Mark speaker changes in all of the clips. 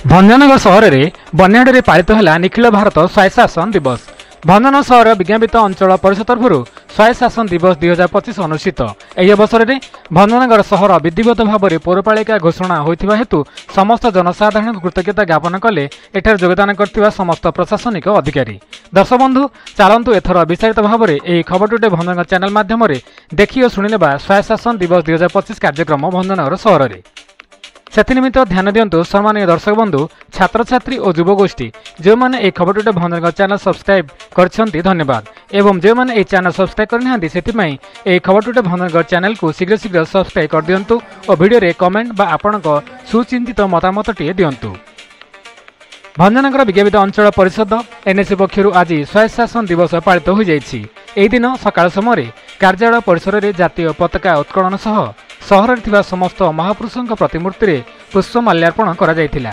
Speaker 1: भंजनगर सहर में बन्याडे पालित है निखिल भारत स्वायत्त शासन दिवस। भंजनगर सहर विज्ञापित अंचल परिषद तरफ स्वायत्त शासन दिवस 2025 अनुष्ठित। यह अवसर में भंजनगर सहर विधिवत भाव में पौरपालिका घोषणा होता हेतु समस्त जनसाधारण कृतज्ञता ज्ञापन कले एठार योगदान करथिबा समस्त प्रशासनिक अधिकारी। दर्शक बंधु चलतु एथर विस्तारित भाव में यह खबरटे भंजनगर चैनल माध्यम देखि और शुणिनेबा स्वायत्त शासन दिवस 2025 कार्यक्रम भंजनगर सहर में। सेनिमित्त ध्यान दिंतु सम्मानीय दर्शक बंधु छात्र छात्री और युवगोष्ठी जो मैंने एक खबरटे भंजनगर चैनल सब्सक्राइब करछंती धन्यवाद एवं जो मैंने ये चैनल सब्सक्राइब करना से खबरटे भंजनगर चैनल को शीघ्र शीघ्र सब्सक्राइब कर दिंतु और भिडियो रे कमेंट बा आपणक सुचिंतित मतामतटे दिंतु। भंजनगर विज्ञापित अंचल परिषद एनएसी पक्षर आज स्वायत्त शासन दिवस पालित हो जाइछि। एही दिन सकाळ समय कार्यालय परिसर में जातीय पताका उत्तोलन सह सहर में समस्त महापुरुषों प्रतिमूर्ति में पुष्प माल्यार्पण करा जायथिला।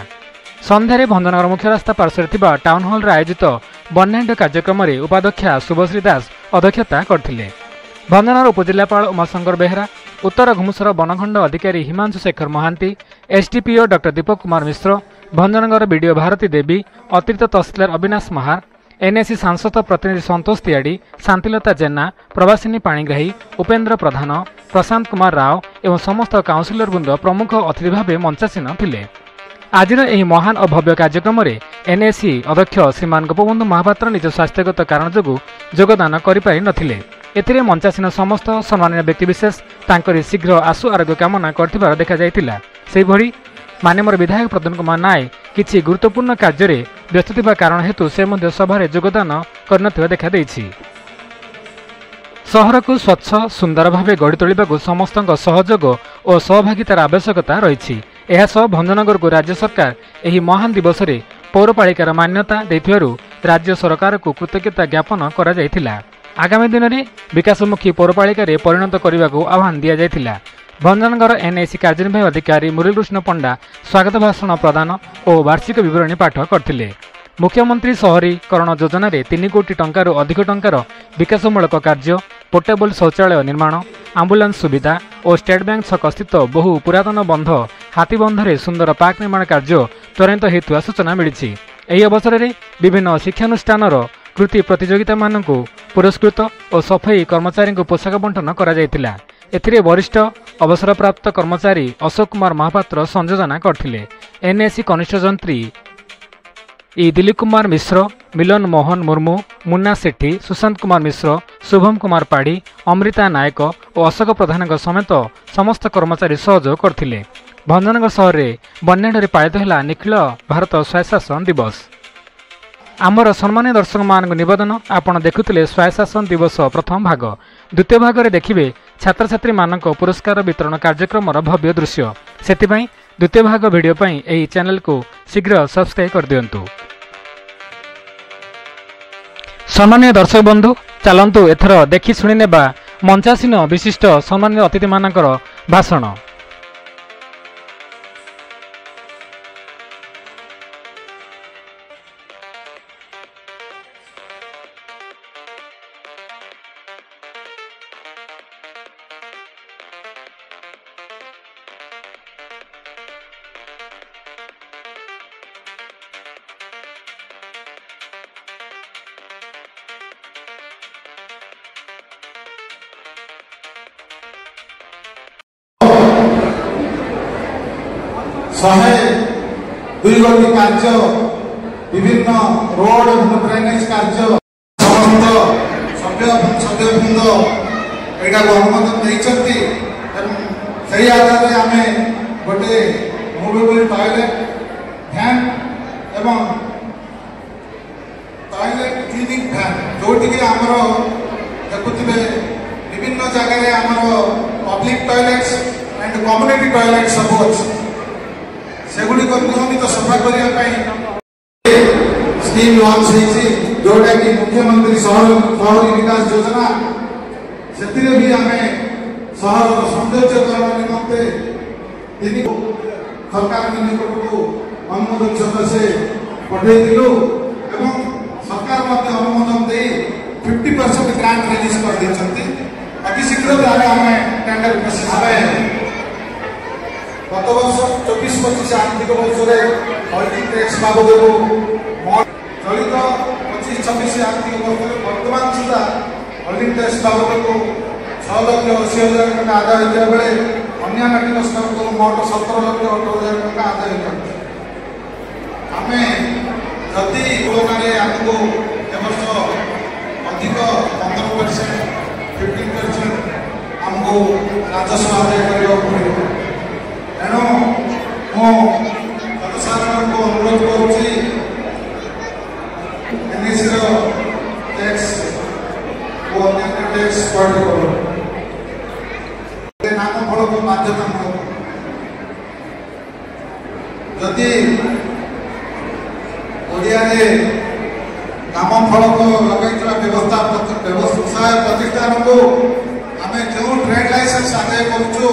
Speaker 1: संध्यारे भंजनगर मुख्य रास्ता पार्श्व टाउन हॉल आयोजित बन्याढ्य कार्यक्रम में उपाध्यक्षा शुभश्री दास अध्यक्षता करथिले। भंजनगर उपजिलापाल उमाशंकर बेहरा, उत्तर घुमुसर वनखंड अधिकारी हिमांशु शेखर महांती, एसडीपीओ डॉ दीपक कुमार मिश्र, भंजनगर बीडीओ भारती देवी, अतिरिक्त तहसीलदार अविनाश महार, एनएसी सांसद प्रतिनिधि संतोष तियाड़ी, शांतिलता जेना, प्रवासिनी पाणीग्राही, उपेन्द्र प्रधान, प्रशांत कुमार राव एवं समस्त काउंसिलर वृंद प्रमुख अतिथि भाव मंचासीन थिले। आज यह महान और भव्य कार्यक्रम में एनएसी अध्यक्ष श्रीमान गोपबंधु महापात्र निज स्वास्थ्यगत कारण जो योगदान कर मंचासीन समस्त सम्मानीय व्यक्तिविशेष तांकरी शीघ्र आशु आरोग्य कामना कर देखा जाइतिला। सेहिभଳି माननीय विधायक प्रद्युम्न कुमार नायक किछि गुरुत्वपूर्ण कार्य में व्यस्त थिबा कारण हेतु से मध्य सभारे योगदान करनथिबा देखा देछि। सहर को स्वच्छ सुंदर भाव गढ़ी तोलिबाकु समस्तक सहयोग और सहभागितार आवश्यकता रही। एहासह भंजनगर को राज्य सरकार एही महान दिवस में पौरपालिकार मान्यता देथिबारु राज्य सरकार को कृतज्ञता ज्ञापन करा जायथिला। आगामी दिन में विकासमुखी पौरपालिका परिणत करने को आह्वान दिया जायथिला। भंजनगर एनएसी कार्यनिर्वाही अधिकारी मुरलीकृष्ण पंडा स्वागत भाषण प्रदान और वार्षिक विवरणी पाठ करथिले। मुख्यमंत्री शहरीकरण योजना रे 3 कोटी टंकारु अधिक टंकार विकासमूलक कार्य, पोर्टेबल शौचालय निर्माण, आम्बुलांस सुविधा और स्टेट बैंक छक स्थित बहु पुरातन बंध हाथीबंध में सुंदर पार्क निर्माण कार्य त्वरित हेतु सूचना मिली। यह अवसर में विभिन्न शिक्षानुष्ठान कृति प्रतियोगिता मानक पुरस्कृत और सफाई कर्मचारी को पोशाक बंटन करा जायतिला। एथिरे वरिष्ठ अवसरप्राप्त कर्मचारी अशोक कुमार महापात्र संयोजना करथिले। एनएसी कनिष्ठ जंत्री दिलीप कुमार मिश्र, मिलन मोहन मुर्मू, मुन्ना सेठी, सुशांत कुमार मिश्र, शुभम कुमार पाढ़ी, अमृता नायक और अशोक प्रधान समेत समस्त कर्मचारी सहयोग करथिले। भंजनगर सहर में बन्याडे पालित है निखिल भारत स्वायत्त शासन दिवस। आमर सम्मानीय दर्शक मान निवेदन आपण देखुले स्वायत्त शासन दिवस प्रथम भाग। द्वितीय भाग में देखिए छात्र छात्री मानक पुरस्कार वितरण कार्यक्रम भव्य दृश्य। सेतिपई द्वितीय भाग वीडियो पई एही चैनल को शीघ्र सब्सक्राइब कर दियंतु। सम्मानीय दर्शक बंधु चलंतु एथर देखि सुनि नेबा मंचासीन विशिष्ट सम्मानित अतिथि मानकर भाषण।
Speaker 2: शहे 2 कोटी कार्य विभिन्न रोड एवं ड्रेनेज कार्य समस्त सभ्यवृंद यहाँ अनुमोदन देती। से आधार में आम गोटे मुवेबल टॉयलेट फैन एवं टॉयलेट क्लीनिंग फैन जोटि आमर देखुए विभिन्न जगह आमर public toilets and community toilet सब अच्छे सेगुड़िक नियमित सफा करने स्कीम लॉन्च जोटा कि मुख्यमंत्री शहरी विकास योजना से भी आम सहर सौंदर्यकरण निमंते सरकार निकट को अनुमोदन सकाशे पठेलु एवं सरकार अनुमोदन दे 50% ग्रांट रिलीज कर अति शीघ्र आम टेंडर प्रोसेस गत वर्ष 24-25 आर्थिक वर्ष हॉल्डिंग टैक्स बाबद चलित 25-26 आर्थिक वर्ष बर्तमान सुधा हॉल्डिंग टैक्स बाबद को 6,80,000 टका आदाय होता बेले अन्य नाटिक स्तर को मोट 17,18,000 टका आदाय होता आम जदि तुलन आमको एवर्ष अधिक 15% 15% आमको राजस्व आदाय करने पड़े तेणु जनसाधारण को अनुरोध करुँची एनएसी टैक्स और अन्य टैक्स पॉइंट करो नाम फल बाध्यतामूलक जदि ओडिया नाम फलक लगे व्यवसाय प्रतिष्ठान को आम जो ट्रेड लाइसेंस आदाय करुचु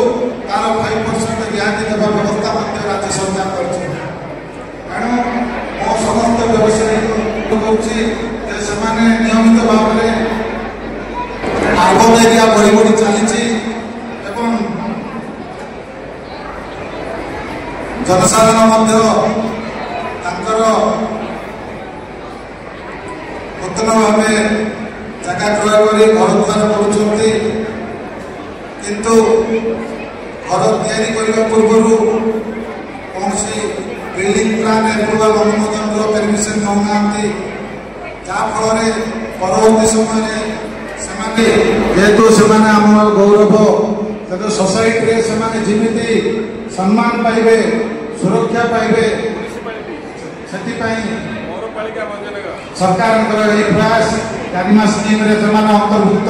Speaker 2: तार 5% रिहाती देवा व्यवस्था राज्य सरकार करेणु मो समस्त व्यवसायी करुँचे नियमित भाव में अर्बन एरिया बढ़ी बढ़ी चली जनसाधारण नूतन भाव जगह क्रय कर घर द्वार करुँच किंतु घर तैयारी करने पूर्व कौन बिल्डिंग प्लान एप्रुवाल अनुमोदन परमिशन नौना जहाँफल परवर्ती समय जेहेतु से आम गौरव सोसाइटी जमी सम्मान पाइबे सुरक्षा पाइबे सरकार प्रयास 4 मास स्कीम अंतर्भुक्त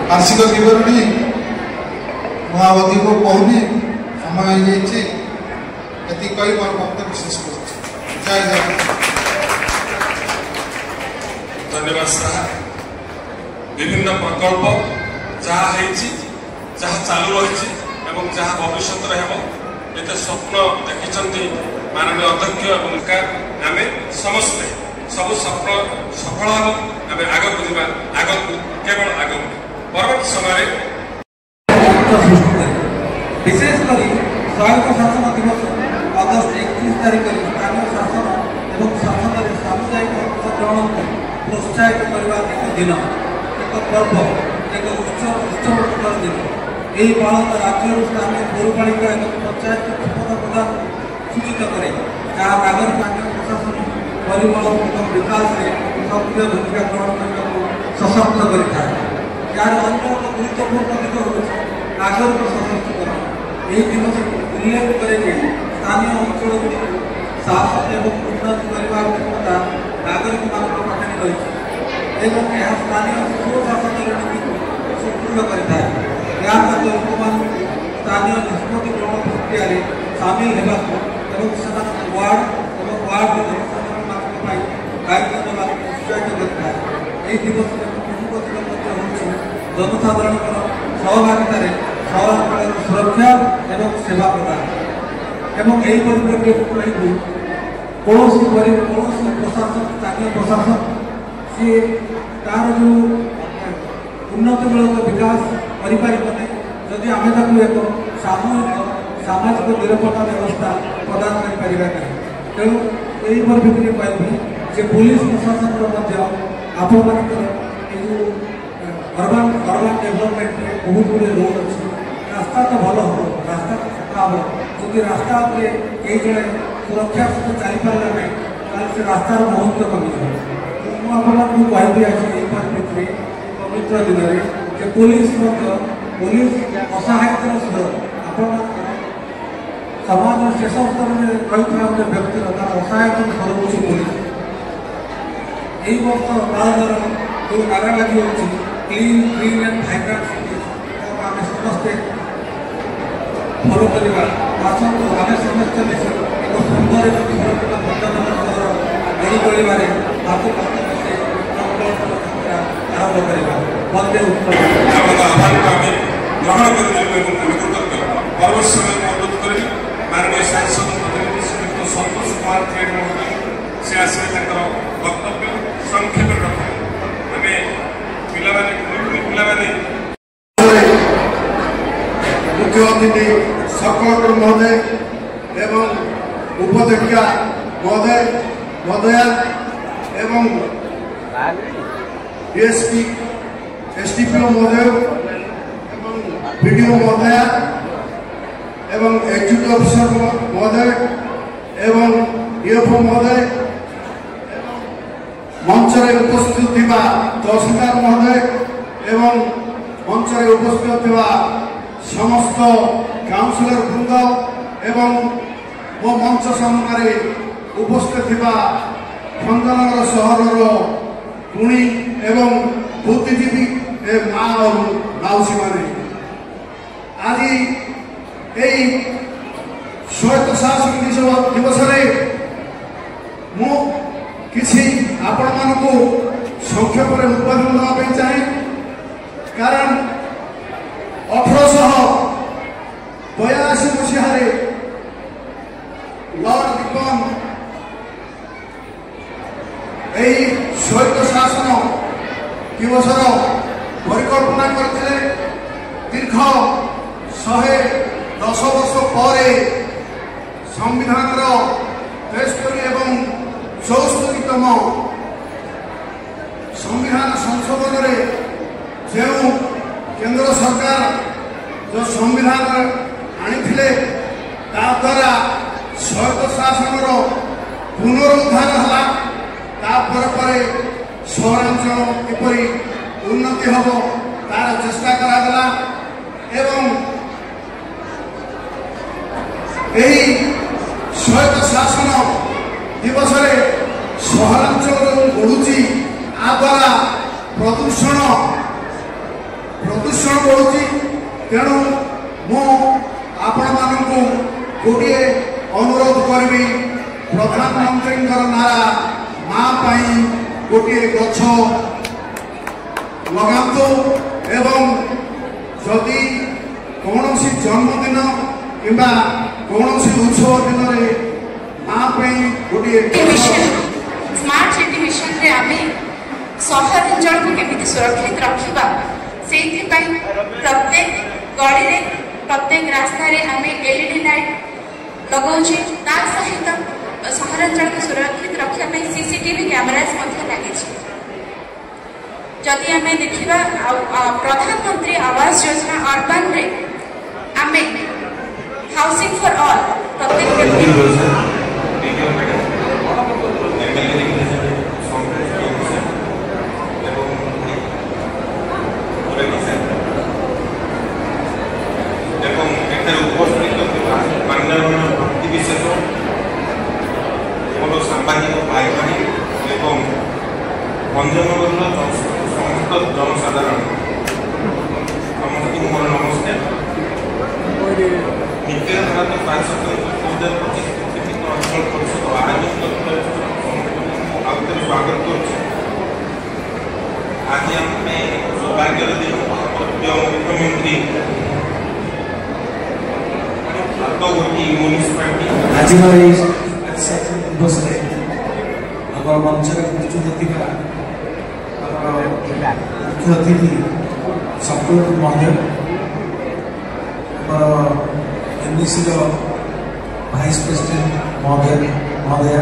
Speaker 2: वार्षिक विवरणी मुझे को कहूनी समय ये कही मोर वक्तव्य शेष कर जय जय
Speaker 3: धन्यवाद साहब विभिन्न प्रकल्प जहाँ चालू रही जहाँ भविष्य ये स्वप्न देखी माननीय अध्यक्ष आम समस्ते सब स्वप्न सफल हम आम आग को जा आग को केवल आग परवर्ती समय
Speaker 4: विशेषकर स्वायत्त शासन दिवस अगस्त 31 तारिख स्थानीय शासन और शासन में सामुदायिक अंशग्रहण को प्रोत्साहित करने एक दिन एक पर्व एक उत्सव दिन यही पालन राज्य स्थानीय पौरपालिका और पंचायत क्षमता प्रदान सूचित करे जहाँ नागरिक प्रशासन परिमल और विकास में सक्रिय भूमिका ग्रहण करने को सशक्त करता है यार अन्य एक गुरुत्वपूर्ण दिग हो नागरिक सशक्तिकरण यही दिवस उल्लेख करेंगे स्थानीय अंचल शासन और उन्नति करने क्षमता नागरिक पाखे रही है स्थानीय सुशासन नीति को सुदृढ़ करता है लोक स्थानीय निष्पत्ति ग्रहण प्रक्रिया सामिल होगा वार्ड और वार्ड जनसाधारण दायित्व देवा उत्साहित करता है यह दिवस प्रमुख दिग हूँ जनसाधारण सहभागितार सहर सुरक्षा और सेवा प्रदान एवं यही परिप्रेक्षी कौन प्रशासन स्थानीय प्रशासन सी तार जो उन्नतिमूलक विकास करें जदि आम एक सामूहिक सामाजिक निरापत्ता व्यवस्था प्रदान करें तेणु यही परिप्रेक्षी कहबी जे पुलिस प्रशासन आपण अर्बन डेभलपमेंट बहुत गुड़े रोड अच्छी रास्ता तो भल हम रास्ता तो सफा हम जदि रास्ता कई जड़े सुरक्षा सहित चली पारा ना से रास्तार महत्व कमिजाए मुझे कहबी आज यही परिप्रेक्षी पवित्र दिन में पुलिस असहायतार सह आप समाज शेष स्तर में रही गोटे व्यक्ति तार असहायता स्तर हूँ पुलिस यही वर्ष तार जो नारा लगी हो clean green and vibrant city आम समस्ते फॉलो करवा आसतु आम समस्ते मिसी एक सुंदर सुरक्षित मतदान सहर गढ़ी तोड़े हाथ आरंभ करवा वंदे उत्तम
Speaker 3: आह्वान ग्रहण कर पर्व समय अनुरोध करी माननीय सांसद प्रतिनिधि श्रीयुक्त संतोष कुमार खेड़ महोदय से आसे वक्तव्य संक्षेप रखें मुख्य अतिथि सकल महोदय एवं
Speaker 5: उपाध्यक्षा महोदया एवं डीएसपी एसडीपीओ महोदय एवं बीडीओ महोदया एवं एक्जिक्यूटिव ऑफिसर महोदय एवं डीएफओ महोदय मंच रे उपस्थित थिबा तहसीलदार महोदय एवं मंच रे उपस्थित थिबा समस्त काउंसिलर वृंद एवं मो मंच सामने उपस्थित थिबा भंजनगर सहर गुणी एवं बुद्धिजीवी माँ और माउसी माने आज यही 150 दिवस मु किसी आपण मानकु संक्षेप में उद्बोधन देवाई चाहे कारण 1882 मसीह लॉर्ड रिपन यही स्वैत शासन दिवसर परिकल्पना करते दीर्घ 110 वर्ष पर संविधान 73 एवं 74तम संविधान संशोधन जो केंद्र सरकार जो संविधान आनी द्वारा स्वैत शासन पुनरुद्धार है सहरांचल किपरि उन्नति हम तार चेष्टा करा एवं यही स्वैत शासन दिवस सहरांचल बढ़ुची आ द्वारा प्रदूषण बढ़ुची तेणु मु आपण मानकु गोटे अनुरोध करी प्रधानमंत्री नारा माँ पाई गोटे गछ लगातु एवं जदि कौन जन्मदिन कि कौन उत्सव दिन में माँ पाई गोटे
Speaker 6: स्मार्ट सिटी मिशन रे आमे सहरांचल को केमिति सुरक्षित रखिबा सेहि पई प्रत्येक गली रे प्रत्येक रास्ता रे आमे एलईडी लाइट लगाउछि ता सहित सहरांचल को सुरक्षित रखा सीसीटीवी कैमरास लगी जदि आम देखा प्रधानमंत्री आवास योजना अर्बन रे आमे हाउसिंग फॉर ऑल प्रत्येक
Speaker 3: सांबादिक भाई भाई एवं भंजनगर समस्त जनसाधारण समस्त मोर नमस्कार निखिल भारत पार्षद 2025 अंचल परिषद आयोजन आउे स्वागत कर आज आम सौभाग्य दिन मुख्यमंत्री म्यूनिसिपालिटी
Speaker 4: आज दिवस मंच उपस्थित मुख्य अतिथि सप्तम महोदय एमडीसी भाइस प्रेसिडेंट महोदया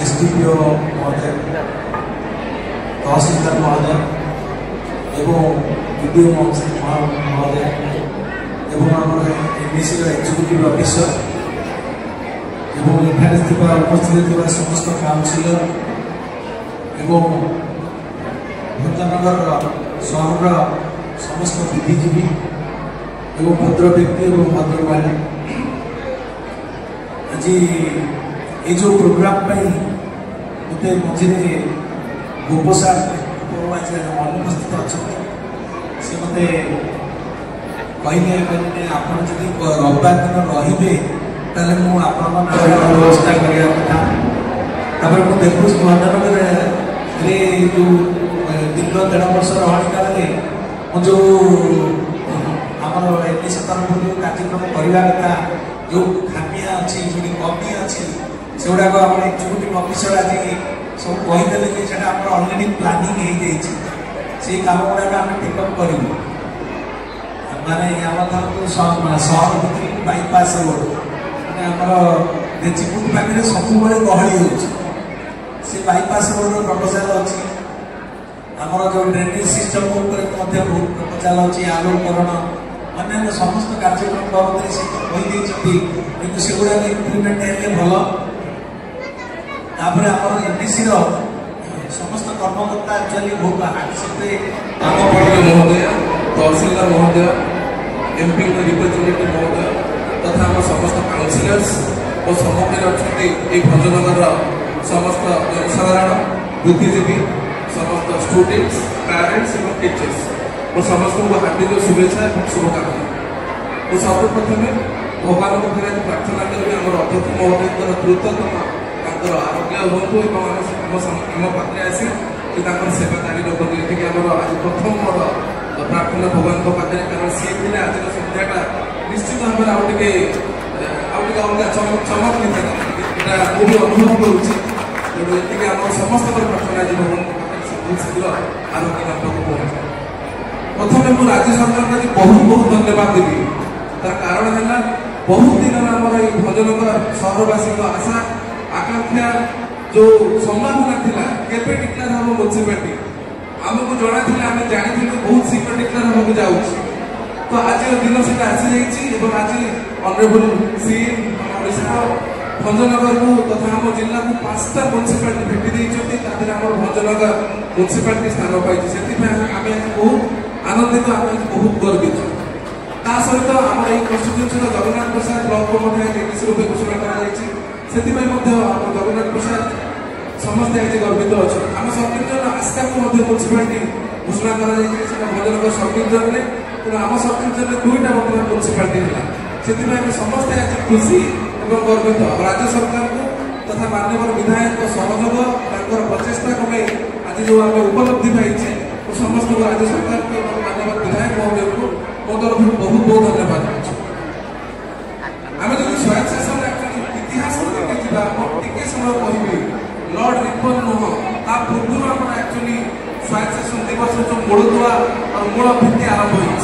Speaker 4: एसडीपीओ महोदय तहसीलदार महोदय एवं बीडीओ महोदय एवं आम एमडीसी एक्जिक्यूटिव ऑफिसर एवं उपस्थित समस्त काउंसिलर एवं भंजनगर सहर समस्त बुद्धिजीवी एवं भद्र व्यक्ति एवं भद्र बाणी आज ये जो प्रोग्राम मत मझे गोपसार आज अनुपस्थित अच्छा से मत कहले आप रविवार दिन रे ताले व्यवस्था करने मुझे देखु भंजनगर जो दीर्घ 1.5 वर्ष रही काल जो आम एमडीसी तरफ जो कार्यक्रम करवा कथा जो खामिया अच्छी जो कमी अच्छी से गुड़ाक आम एक्जिक्यूटिव ऑफिसर आज सब कहीदे कि ऑलरेडी प्लानिंग हो काम गुड़ाक आम टेकअप करूँ माने सहर भितर बाईपास रोड मैंने आमर देचीपुट पाखे सब गहली हो बाईपास रोड प्रपोजाल अच्छी आमर जो ड्रेनेज सिस्टम बहुत प्रपोजाल अच्छी आलोकरण अन्य समस्त कार्यक्रम बाबद से कहीदे से गुड़ा इम्प्लीमेंट हेल्ले भल तापर आम एमडीसी समस्त कर्मकर्ता एक्चुअली बहुत आकर्षित
Speaker 7: महोदय तहसीलदार महोदय एमपी रिप्रेजेंटेटिव महोदय तथा आम समस्त काउंसिलर्स और सम्मुखें अच्छा भंजनगर समस्त जनसाधारण बुद्धिजीवी समस्त स्टूडेंट्स पेरेंट्स और टीचर्स और समस्त को हार्दिक शुभेच्छा और शुभकामना। तो सर्वप्रथम भगवान पाखे प्रार्थना करी आम अध्यक्ष महोदय द्रुततम आरोग्य हूँ आम पाखे आसी सेवा जारी रखी आम आज प्रथम मोर प्रार्थना भगवान पाखे कारण सी थे आज सन्ध्याटा निश्चित भाव अलग चमक नहीं मुझे अनुभव करुँच तेणु आम समस्त प्रार्थना आज भगवान बहुत शीघ्र आरोग्य लाभ को पहुँचे। प्रथम मुझे राज्य सरकार को बहुत बहुत धन्यवाद देवी तार कारण है बहुत दिन आम भंजनगर सहरवासी आशा आकांक्षा जो संभावना थी केवे डिक्लेयर हम म्यूनिसिपालिटी आमको जना आम जानी बहुत शीघ्र डिक्लेयर होगा जाऊँ तो आज दिन से आसी जाइए आज ऑनरेबल सीएम भंजनगर को तथा आम जिला को 5टा म्यूनिसिपालिटी भेटी आम भंजनगर म्यूनिसिपालिटी स्थान पाई से आम बहुत आनंदित आम बहुत गर्वित ता सहित आम कन्स्टिट्यूएंसी जगन्नाथ प्रसाद ब्लॉक को डीसी रूप घोषणा कर जगन्नाथ प्रसाद समस्ते आज गर्वित अच्छे आम सब डिविजन आस्का को म्यूनिसिपालिटी घोषणा कर भंजनगर सब डिविजन में तेना आम सब डिविजन में 2टा बर्तमान म्यूनिसिपालिटी है से समस्ते आज खुशी और गर्वित राज्य सरकार को तथा माननीय विधायक सहयोग प्रचेषा को आज जो आम उपलब्धि पाई समस्त राज्य सरकार को माननीय विधायक महोदय को मो तरफ बहुत बहुत धन्यवाद आम जो स्वायत्त शासन इतिहास टे समय कहि लॉर्ड रिपन नुह ता पूर्व आम एक्चुअली स्वायत्त शासन दिवस जो मूलदुआ और मूल भित्ति आरंभ होम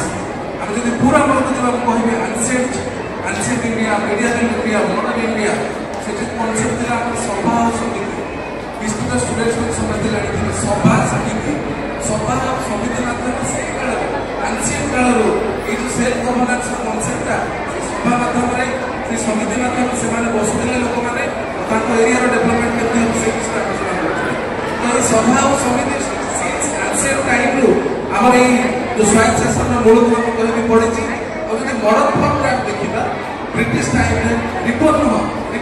Speaker 7: जब पूरा मूलक जब कहे ancient India medieval India modern India से कनसेप्ट था सभा और समिति विस्तृत स्टूडेंट्स को समझते जानी सभा समिति सभा और समिति माध्यम से काल एंशिएंट काल ये जो सेल्फ गवर्नेंस कनसेप्ट सभा माध्यम से समिति माध्यम से बसुले लोक मैंने एरिया डेवलपमेंट करते से तो ये सभा और समिति एंशिएंट टाइम आम जो स्वायत्त शासन मूल कहीं पड़ी और जो मॉडर्न फॉर्म आप देखा ब्रिटिश टाइम रिफॉर्म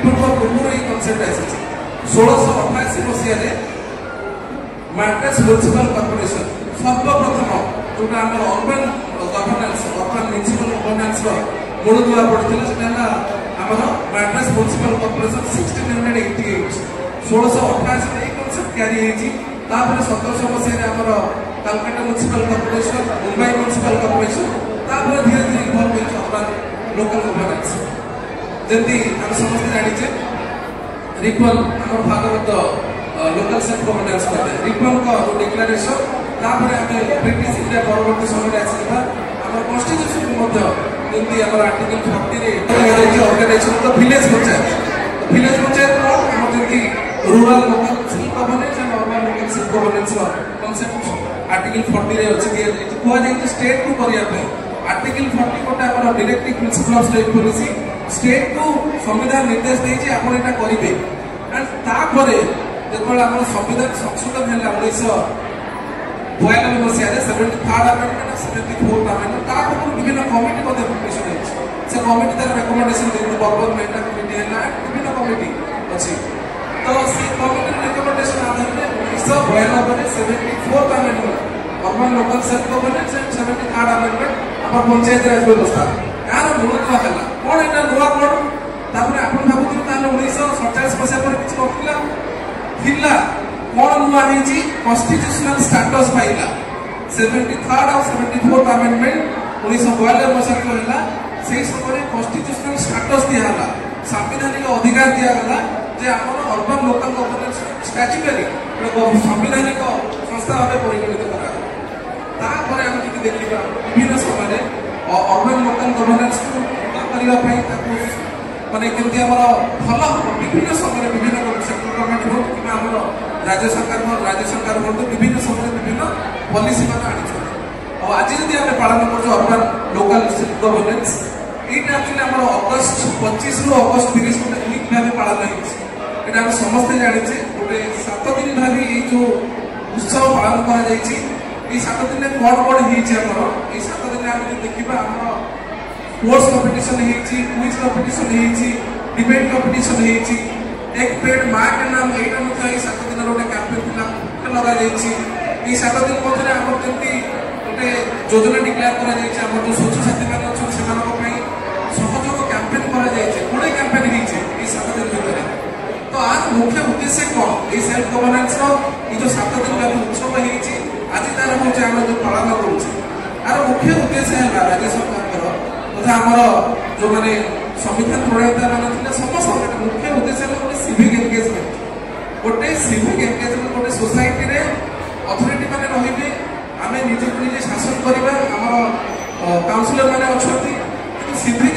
Speaker 7: पूर्व ये कनसेप्ट आसी 1688 मसीह मैड्रास म्यूनिसिपल कॉर्पोरेशन सर्वप्रथम जोटा आम urban governance urban municipal governance मूलदुआ पड़ता आम मैड्रास म्यूनिसिपल कॉर्पोरेशन 1688 1688 कनसेप्ट क्यारी 1700 मसीह आम Kolkata municipal corporation Mumbai municipal corporation धीरे धीरे इन्वॉल्व अर्बन लोकल गवर्नेंस जमी आम समस्त जाचे रिपन आम भागवत लोकल सेल्फ गवर्नेंस करते रिपन का जो डिक्लेरेशन आम ब्रिटिश इंडिया परवर्त समय आसवा आम कन्स्टिट्यूशन जमी आम आर्टिकल 40 ऑर्गेनाइजेशन तो विलेज पंचायत कौन आम जमी rural local self governance and urban local self governance concept article 40 अच्छी कहुई स्टेट को करने आर्टिकल 40 गोटे आम directive principle of state policy state को संविधान निर्देश देती आपड़ यहाँ करेंगे एंड तापर जो आम संविधान संशोधन है 1992 मसीह 73rd अमेंडमेंट 74th अमेंडमेंट तापर विभिन्न कमिटी फर्मेशन से कमिटी तार रेकमेंडेशन देखते बर्बन मेहता कमिटी है विभिन्न कमिटी अच्छी तो से कमिटी रेकमेंडेशन आधार में 1992 74th amendment urban local self governance and 73rd amendment आम पंचायत राज व्यवस्था यार मूलदुआ है कौन यहाँ नुआ कौन तापर आप भावुँ 1947 मसीहा पर किसी नथिला कौन नुआ कन्स्टिट्यूशनल स्टेटस पाइला 73rd और 74th अमेंडमेंट 1992 मसीहा से समय कन्स्टिट्यूशनल स्टेटस दिगला संवैधानिक अधिकार दिगला जे आम अर्बन लोकल गवर्नेंस स्टैट्यूटरी संवैधानिक संस्था भाव परिगणित करा देखा विभिन्न समय अर्बन लोकल गवर्नेंस को करने माने केमती आम भल विभिन्न समय विभिन्न सेंट्रल गवर्नमेंट हो कि राज्य सरकार हो विभिन्न समय विभिन्न पॉलिसी मान आनी आज जब आम पालन कर अर्बन लोकल गवर्नेंस यहाँ एक्चुअली आम अगस्ट 25 रु अगस्ट 30 गोटे वीक भाव पालन होता समस्ते जाने गोटे 7 दिन भाव ये जो उत्सव पालन कर 7 दिन कौन कौन होमर ये 7 दिन आम देखा आम sports competition quiz competition debate competition एक पेड माँ के नाम यहाँ 7 दिन गोटे कैंपेन लगा 7 दिन मध्य आम जमी गोटे योजना डिक्लेयर कर जो स्वच्छ साथी मैंने अच्छे सहयोग कैंपेन कर 20 कैंपेन हो 7 दिन भितर तो आज मुख्य उद्देश्य कौन ये सेल्फ गवर्नेंस ये जो 7 दिन व्यापी उत्सव होती आज तार हूँ आम जो पालन करार मुख्य उद्देश्य है राज्य सरकार तथा आमर जो मैंने संविधान प्रणेता मैंने समस्त मुख्य उद्देश्य गोटे सिविक एंगेजमेंट गोटे सोसाइटी रे अथॉरिटी मैंने रही आम निजे शासन करवा आम काउंसिलर मैंने अच्छा सिविक